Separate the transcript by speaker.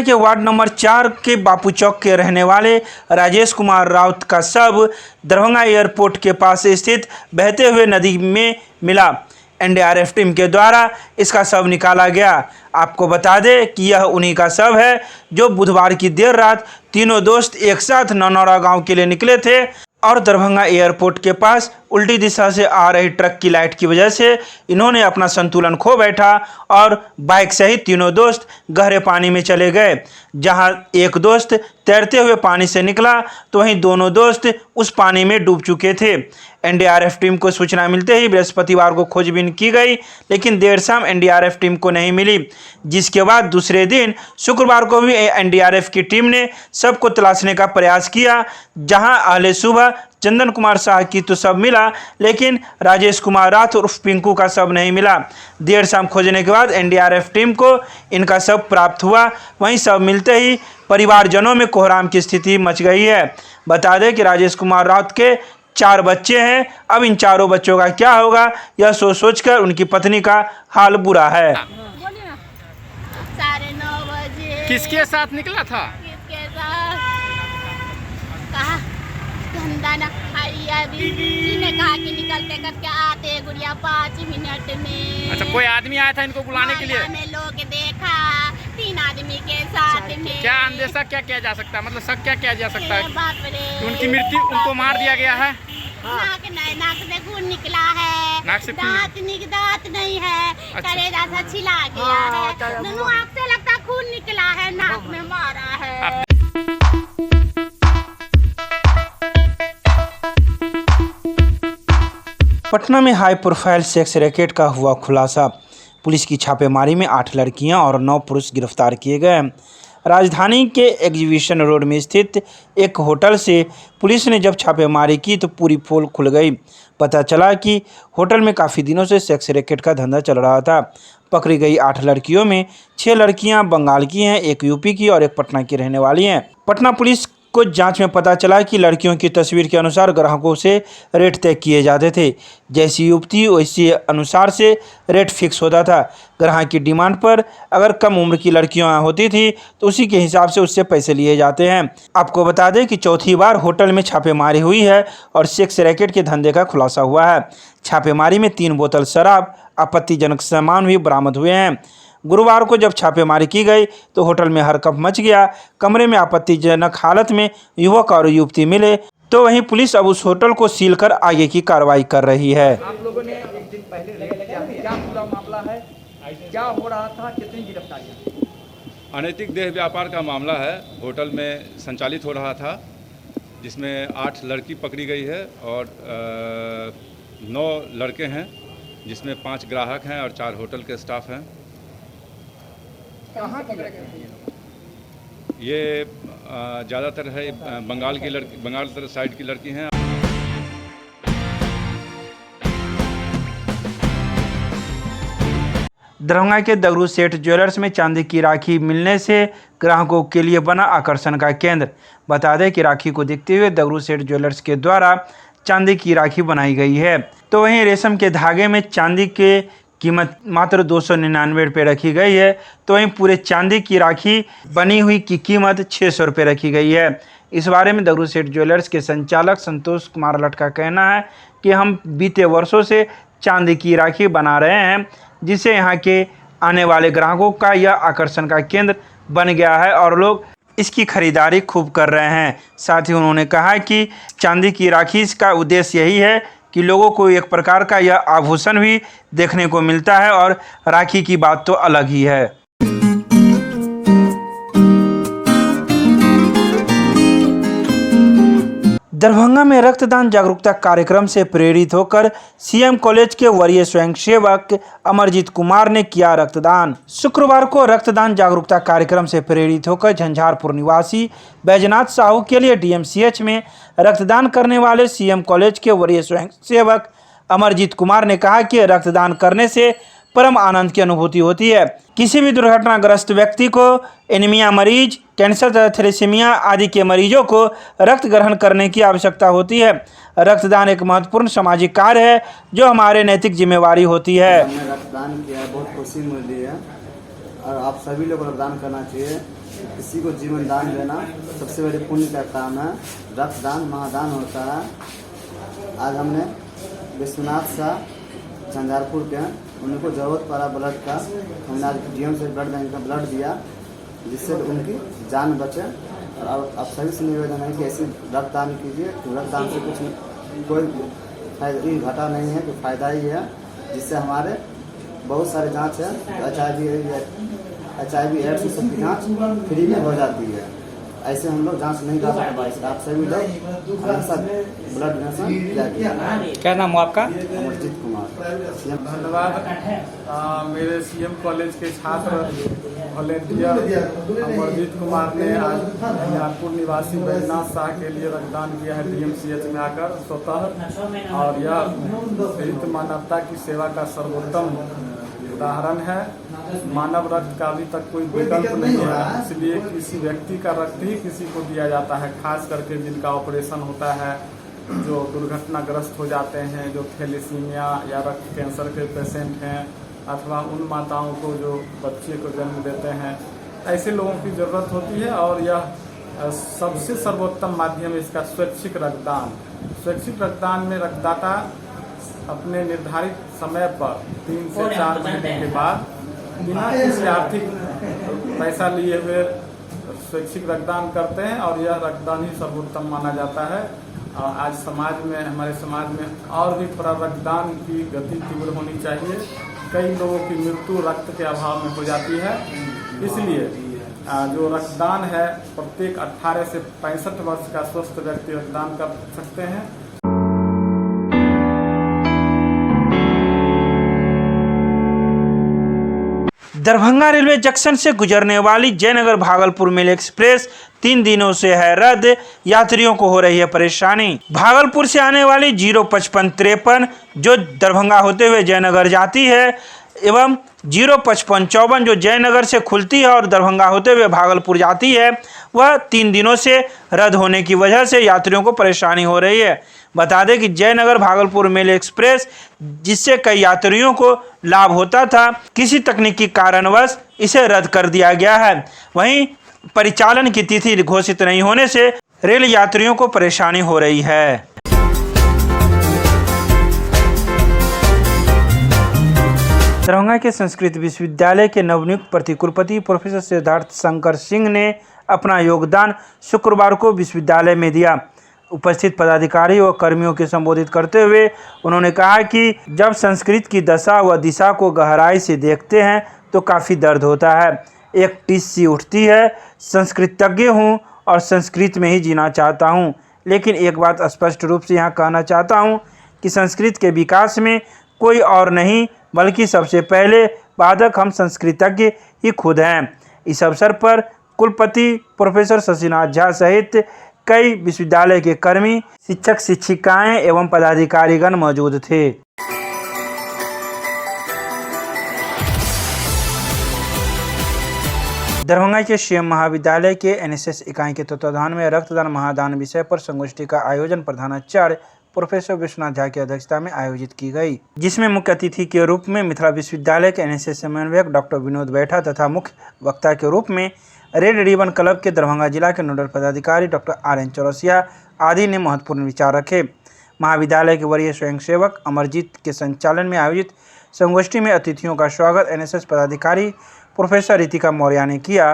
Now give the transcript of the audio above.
Speaker 1: के ward number 4 के बापू चौक के रहने वाले राजेश कुमार राउत का शव दरभंगा एयरपोर्ट के पास स्थित बहते हुए नदी में मिला। एनडीआरएफ टीम के द्वारा इसका शव निकाला गया। आपको बता दें कि यह उन्हीं का शव है जो बुधवार की देर रात तीनों दोस्त एक साथ नौनौरा गांव के लिए निकले थे और दरभंगा एयरपोर्ट के पास उल्टी दिशा से आ रही ट्रक की लाइट की वजह से इन्होंने अपना संतुलन खो बैठा और बाइक सहित तीनों दोस्त गहरे पानी में चले गए। जहां एक दोस्त तैरते हुए पानी से निकला तो वहीं दोनों दोस्त उस पानी में डूब चुके थे। एनडीआरएफ टीम को सूचना मिलते ही बृहस्पतिवार को खोजबीन की गई, लेकिन देर शाम एनडीआरएफ टीम को नहीं मिली, जिसके बाद दूसरे दिन शुक्रवार को भी एनडीआरएफ की टीम ने सबको तलाशने का प्रयास किया। जहां अहले सुबह चंदन कुमार शाह की तो शव मिला, लेकिन राजेश कुमार राउत उर्फ पिंकू का शव नहीं मिला। देर शाम खोजने के बाद एनडीआरएफ टीम को इनका शव प्राप्त हुआ। वहीं शव मिलते ही परिवारजनों में कोहराम की स्थिति मच गई है। बता दें कि राजेश कुमार राउत के 4 बच्चे हैं। अब इन चारों बच्चों का क्या होगा, यह सोचकर उनकी पत्नी का हाल बुरा है।
Speaker 2: 9:30 बजे
Speaker 3: किसके साथ निकला था?
Speaker 2: किसके साथ कहा धंधा ना खाइया दीदी ने कहा कि निकलते करके आते गुड़िया 5 मिनट में।
Speaker 3: अच्छा, कोई आदमी आया था इनको बुलाने के लिए?
Speaker 2: में लोग देखा 3 आदमी के साथ में।
Speaker 3: क्या अंदेशा क्या किया जा सकता है, मतलब शक क्या किया जा सकता है
Speaker 2: बाप रे,
Speaker 3: कि उनकी मृत्यु उनको मार दिया गया है?
Speaker 2: नाक से खून निकला है,
Speaker 3: नाक से खून?
Speaker 2: दांत नहीं है, कलेजा से छिला गया है, दोनों आँख से लगता खून निकला है, नाक में मारा है।
Speaker 1: पटना में हाई प्रोफाइल सेक्स रैकेट का हुआ खुलासा। पुलिस की छापेमारी में 8 लड़कियां और 9 पुरुष गिरफ्तार किए गए। राजधानी के एग्जीबिशन रोड में स्थित एक होटल से पुलिस ने जब छापेमारी की तो पूरी पोल खुल गई। पता चला कि होटल में काफ़ी दिनों से सेक्स रैकेट का धंधा चल रहा था। पकड़ी गई 8 लड़कियों में 6 लड़कियां बंगाल की हैं, 1 यूपी की और 1 पटना की रहने वाली हैं। पटना पुलिस को जांच में पता चला कि लड़कियों की तस्वीर के अनुसार ग्राहकों से रेट तय किए जाते थे। जैसी युवती वैसी अनुसार से रेट फिक्स होता था। ग्राहक की डिमांड पर अगर कम उम्र की लड़कियां होती थी तो उसी के हिसाब से उससे पैसे लिए जाते हैं। आपको बता दें कि चौथी बार होटल में छापेमारी हुई है और सेक्स रैकेट के धंधे का खुलासा हुआ है। छापेमारी में 3 बोतल शराब, आपत्तिजनक सामान भी बरामद हुए हैं। गुरुवार को जब छापेमारी की गई तो होटल में हड़कंप मच गया। कमरे में आपत्तिजनक हालत में युवक और युवती मिले, तो वहीं पुलिस अब उस होटल को सील कर आगे की कार्रवाई कर रही है।
Speaker 4: आप लोगों ने एक दिन पहले रेड किया, क्या पूरा मामला है, क्या हो रहा था, कितनी गिरफ्तारियां?
Speaker 5: अनैतिक देह व्यापार का मामला है। होटल में संचालित हो रहा था, जिसमें 8 लड़की पकड़ी गई है और 9 लड़के हैं, जिसमें 5 ग्राहक हैं और 4 होटल के स्टाफ हैं।
Speaker 4: कहाँ की लड़की?
Speaker 5: ये ज़्यादातर है बंगाल की लड़की, बंगाल साइड की लड़की हैं।
Speaker 1: दरभंगा के दगरू सेठ ज्वेलर्स में चांदी की राखी मिलने से ग्राहकों के लिए बना आकर्षण का केंद्र। बता दें कि राखी को देखते हुए दगरू सेठ ज्वेलर्स के द्वारा चांदी की राखी बनाई गई है। तो वहीं रेशम के धागे में चांदी के कीमत मात्र 299 रुपये रखी गई है। तो वहीं पूरे चांदी की राखी बनी हुई की कीमत 600 रुपये रखी गई है। इस बारे में दगरू सेठ ज्वेलर्स के संचालक संतोष कुमार लट का कहना है कि हम बीते वर्षों से चांदी की राखी बना रहे हैं, जिससे यहाँ के आने वाले ग्राहकों का यह आकर्षण का केंद्र बन गया है और लोग इसकी खरीदारी खूब कर रहे हैं। साथ ही उन्होंने कहा कि चांदी की राखी का उद्देश्य यही है कि लोगों को एक प्रकार का यह आभूषण भी देखने को मिलता है और राखी की बात तो अलग ही है। दरभंगा में रक्तदान जागरूकता कार्यक्रम से प्रेरित होकर सीएम कॉलेज के वरीय स्वयंसेवक अमरजीत कुमार ने किया रक्तदान। शुक्रवार को रक्तदान जागरूकता कार्यक्रम से प्रेरित होकर झंझारपुर निवासी बैजनाथ साहू के लिए डीएमसीएच में रक्तदान करने वाले सीएम कॉलेज के वरीय स्वयंसेवक अमरजीत कुमार ने कहा कि रक्तदान करने से परम आनंद की अनुभूति होती है। किसी भी दुर्घटनाग्रस्त व्यक्ति को, एनीमिया मरीज, कैंसर तथा थैलेसीमिया आदि के मरीजों को रक्त ग्रहण करने की आवश्यकता होती है। रक्तदान एक महत्वपूर्ण सामाजिक कार्य है जो हमारे नैतिक जिम्मेवारी होती है।
Speaker 6: हमने रक्तदान किया, बहुत खुशी मिली है और आप सभी लोग रक्तदान करना चाहिए। किसी को जीवन दान देना सबसे बड़े पुण्य का काम है। रक्तदान महादान होता है। आज हमने विश्वनाथ शाह झंझारपुर के उनको जरूरत पड़ा ब्लड का, हमने आज डीएम से ब्लड बैंक का ब्लड दिया जिससे उनकी जान बचे। और अब सभी से निवेदन है कि ऐसे रक्तदान कीजिए। रक्तदान से कुछ कोई घाटा नहीं है, कोई फायदा ही है, जिससे हमारे बहुत सारे जांच है, HIV एड्स सबकी जांच फ्री में हो जाती है। ऐसे हम लोग जांच नहीं कर सकते। आप सभी लोग हमेशा ब्लड डोनेशन किया कीजिए।
Speaker 3: क्या नाम हो आपका?
Speaker 6: अमरजीत कुमार।
Speaker 7: धन्यवाद। मेरे सीएम कॉलेज के छात्र वॉलेंटियर अमरजीत कुमार ने आज झंझारपुर निवासी बैजनाथ शाह के लिए रक्तदान किया है DMCH में आकर स्वतः। और यह पीड़ित मानवता की सेवा का सर्वोत्तम उदाहरण है। मानव रक्त का अभी तक कोई विकल्प नहीं है, इसलिए किसी व्यक्ति का रक्त ही किसी को दिया जाता है, खास करके जिनका ऑपरेशन होता है, जो दुर्घटनाग्रस्त हो जाते हैं, जो थैलेसीमिया या रक्त कैंसर के पेशेंट हैं, अथवा उन माताओं को जो बच्चे को जन्म देते हैं, ऐसे लोगों की ज़रूरत होती है। और यह सबसे सर्वोत्तम माध्यम इसका स्वैच्छिक रक्तदान। स्वैच्छिक रक्तदान में रक्तदाता अपने निर्धारित समय पर 3 से 4 महीने के बाद बिना किसी आर्थिक पैसा लिए हुए स्वैच्छिक रक्तदान करते हैं, और यह रक्तदान ही सर्वोत्तम माना जाता है। आज समाज में, हमारे समाज में और भी रक्तदान की गति तीव्र होनी चाहिए। कई लोगों की मृत्यु रक्त के अभाव में हो जाती है, इसलिए जो रक्तदान है प्रत्येक 18 से 65 वर्ष का स्वस्थ व्यक्ति रक्तदान कर सकते हैं।
Speaker 1: दरभंगा रेलवे जंक्शन से गुजरने वाली जयनगर भागलपुर मेल एक्सप्रेस 3 दिनों से है रद्द, यात्रियों को हो रही है परेशानी। भागलपुर से आने वाली 05553 जो दरभंगा होते हुए जयनगर जाती है एवं 05554 जो जयनगर से खुलती है और दरभंगा होते हुए भागलपुर जाती है, वह 3 दिनों से रद्द होने की वजह से यात्रियों को परेशानी हो रही है। बता दें कि जयनगर भागलपुर मेल एक्सप्रेस जिससे कई यात्रियों को लाभ होता था, किसी तकनीकी कारणवश इसे रद्द कर दिया गया है। वहीं परिचालन की तिथि घोषित नहीं होने से रेल यात्रियों को परेशानी हो रही है। दरभंगा के संस्कृत विश्वविद्यालय के नवनियुक्त प्रतिकुलपति प्रोफेसर सिद्धार्थ शंकर सिंह ने अपना योगदान शुक्रवार को विश्वविद्यालय में दिया। उपस्थित पदाधिकारी व कर्मियों के संबोधित करते हुए उन्होंने कहा कि जब संस्कृत की दशा व दिशा को गहराई से देखते हैं तो काफ़ी दर्द होता है। एक टिस सी उठती है। संस्कृतज्ञ हूँ और संस्कृत में ही जीना चाहता हूँ, लेकिन एक बात स्पष्ट रूप से यहाँ कहना चाहता हूँ कि संस्कृत के विकास में कोई और नहीं बल्कि सबसे पहले बाधक हम संस्कृतज्ञ ही खुद हैं। इस अवसर पर कुलपति प्रोफेसर शशिनाथ झा सहित कई विश्वविद्यालय के कर्मी, शिक्षक शिक्षिकाएं एवं पदाधिकारीगण मौजूद थे। दरभंगा के सीएम महाविद्यालय के NSS इकाई के तत्वाधान में रक्तदान महादान विषय पर संगोष्ठी का आयोजन प्रधानाचार्य प्रोफेसर विश्वनाथ झा की अध्यक्षता में आयोजित की गई, जिसमें मुख्य अतिथि के रूप में मिथिला विश्वविद्यालय के NSS समन्वयक डॉक्टर विनोद बैठा तथा मुख्य वक्ता के रूप में रेड रिबन क्लब के दरभंगा जिला के नोडल पदाधिकारी डॉक्टर RN चौरसिया आदि ने महत्वपूर्ण विचार रखे। महाविद्यालय के वरीय स्वयंसेवक अमरजीत के संचालन में आयोजित संगोष्ठी में अतिथियों का स्वागत NSS पदाधिकारी प्रोफेसर रितिका मौर्य ने किया,